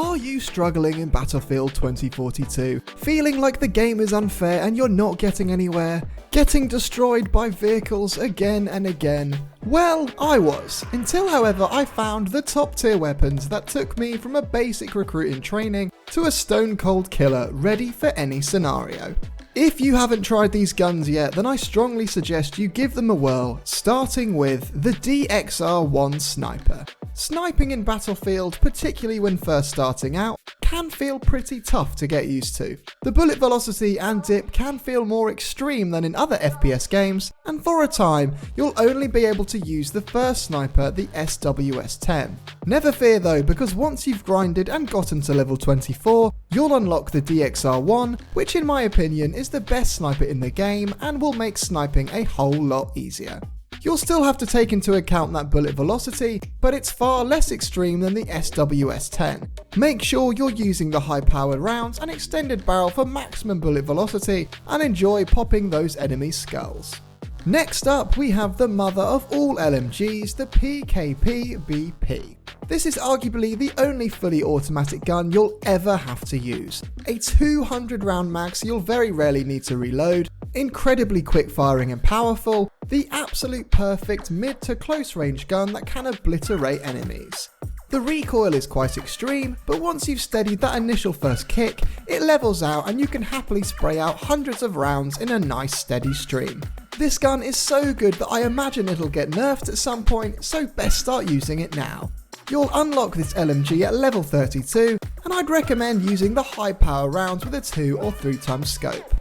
Are you struggling in Battlefield 2042? Feeling like the game is unfair and you're not getting anywhere? Getting destroyed by vehicles again and again? Well, I was, until however I found the top tier weapons that took me from a basic recruiting training to a stone cold killer ready for any scenario. If you haven't tried these guns yet, then I strongly suggest you give them a whirl, starting with the DXR-1 Sniper. Sniping in Battlefield, particularly when first starting out, can feel pretty tough to get used to. The bullet velocity and dip can feel more extreme than in other FPS games, and for a time, you'll only be able to use the first sniper, the SWS-10. Never fear though, because once you've grinded and gotten to level 24, you'll unlock the DXR-1, which in my opinion is the best sniper in the game and will make sniping a whole lot easier. You'll still have to take into account that bullet velocity, but it's far less extreme than the SWS-10. Make sure you're using the high-powered rounds and extended barrel for maximum bullet velocity and enjoy popping those enemy skulls. Next up, we have the mother of all LMGs, the PKP-BP. This is arguably the only fully automatic gun you'll ever have to use. A 200 round mag, so you'll very rarely need to reload, incredibly quick firing and powerful, the absolute perfect mid to close range gun that can obliterate enemies. The recoil is quite extreme, but once you've steadied that initial first kick, it levels out and you can happily spray out hundreds of rounds in a nice steady stream. This gun is so good that I imagine it'll get nerfed at some point, so best start using it now. You'll unlock this LMG at level 32, and I'd recommend using the high power rounds with a 2 or 3 times scope.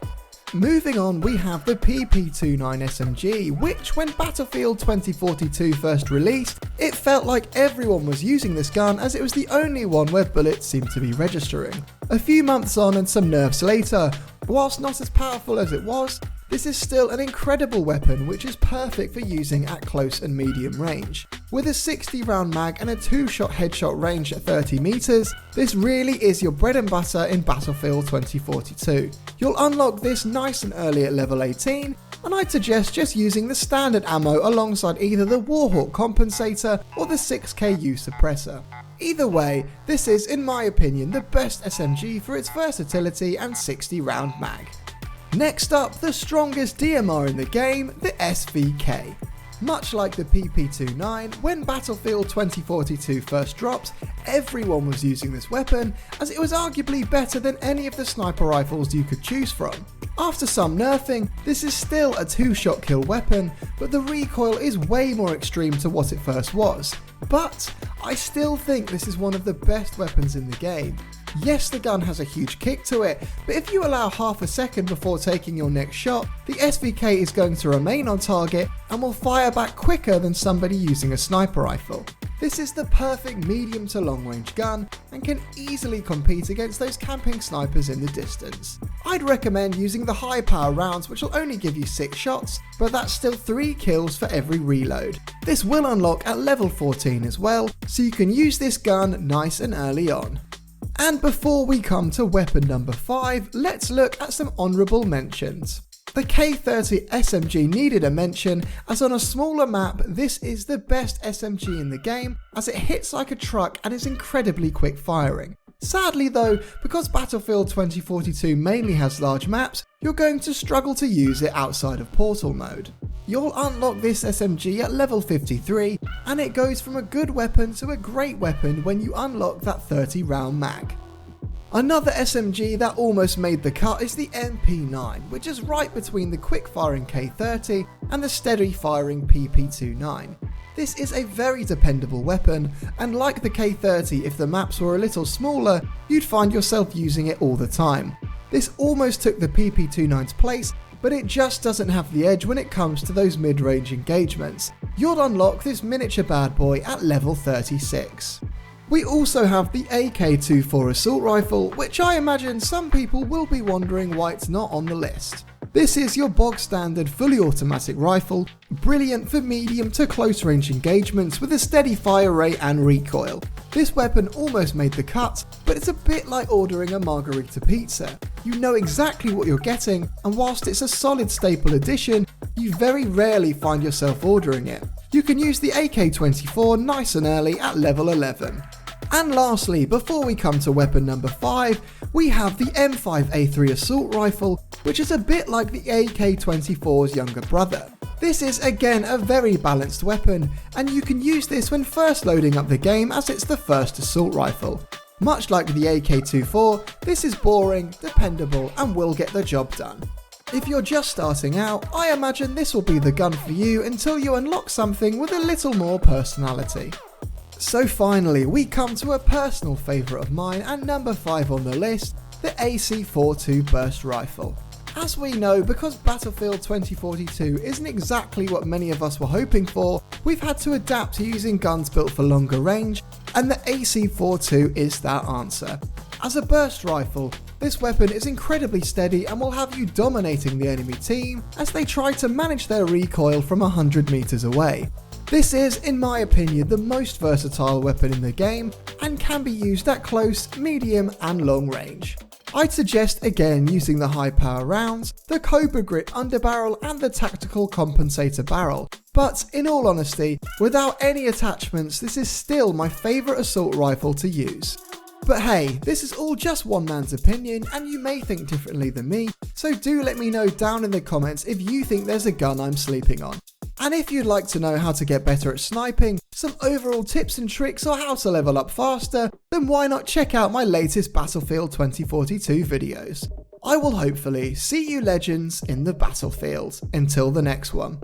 Moving on, we have the PP29 SMG, which when Battlefield 2042 first released, it felt like everyone was using this gun as it was the only one where bullets seemed to be registering. A few months on and some nerfs later, whilst not as powerful as it was, this is still an incredible weapon which is perfect for using at close and medium range. With a 60 round mag and a 2-shot headshot range at 30 meters, this really is your bread and butter in Battlefield 2042. You'll unlock this nice and early at level 18, and I'd suggest just using the standard ammo alongside either the Warhawk compensator or the 6KU suppressor. Either way, this is in my opinion the best SMG for its versatility and 60 round mag. Next up, the strongest DMR in the game, the SVK. Much like the PP29, when Battlefield 2042 first dropped, everyone was using this weapon as it was arguably better than any of the sniper rifles you could choose from. After some nerfing, this is still a 2-shot kill weapon, but the recoil is way more extreme to what it first was. But I still think this is one of the best weapons in the game. Yes, the gun has a huge kick to it, but if you allow half a second before taking your next shot, the SVK is going to remain on target and will fire back quicker than somebody using a sniper rifle. This is the perfect medium to long range gun and can easily compete against those camping snipers in the distance. I'd recommend using the high power rounds, which will only give you 6 shots, but that's still 3 kills for every reload. This will unlock at level 14 as well, so you can use this gun nice and early on. And before we come to weapon number 5, let's look at some honourable mentions. The K30 SMG needed a mention, as on a smaller map, this is the best SMG in the game, as it hits like a truck and is incredibly quick firing. Sadly though, because Battlefield 2042 mainly has large maps, you're going to struggle to use it outside of Portal mode. You'll unlock this SMG at level 53, and it goes from a good weapon to a great weapon when you unlock that 30 round mag. Another SMG that almost made the cut is the MP9, which is right between the quick firing K30 and the steady firing PP29. This is a very dependable weapon, and like the K30, if the maps were a little smaller, you'd find yourself using it all the time. This almost took the PP29's place, but it just doesn't have the edge when it comes to those mid-range engagements. You'll unlock this miniature bad boy at level 36. We also have the AK-24 assault rifle, which I imagine some people will be wondering why it's not on the list. This is your bog standard fully automatic rifle, brilliant for medium to close range engagements with a steady fire rate and recoil. This weapon almost made the cut, but it's a bit like ordering a margherita pizza. You know exactly what you're getting, and whilst it's a solid staple addition, you very rarely find yourself ordering it. You can use the AK-24 nice and early at level 11. And lastly, before we come to weapon number 5, we have the M5A3 assault rifle, which is a bit like the AK-24's younger brother. This is again a very balanced weapon, and you can use this when first loading up the game as it's the first assault rifle. Much like the AK-24, this is boring, dependable, and will get the job done. If you're just starting out, I imagine this will be the gun for you until you unlock something with a little more personality. So finally, we come to a personal favourite of mine and number 5 on the list, the AC-42 burst rifle. As we know, because Battlefield 2042 isn't exactly what many of us were hoping for, we've had to adapt to using guns built for longer range, and the AC-42 is that answer. As a burst rifle, this weapon is incredibly steady and will have you dominating the enemy team as they try to manage their recoil from 100 meters away. This is, in my opinion, the most versatile weapon in the game and can be used at close, medium and long range. I'd suggest again using the high power rounds, the Cobra Grip underbarrel and the tactical compensator barrel, but in all honesty, without any attachments, this is still my favourite assault rifle to use. But hey, this is all just one man's opinion and you may think differently than me, so do let me know down in the comments if you think there's a gun I'm sleeping on. And if you'd like to know how to get better at sniping, some overall tips and tricks or how to level up faster, then why not check out my latest Battlefield 2042 videos. I will hopefully see you legends in the battlefield. Until the next one.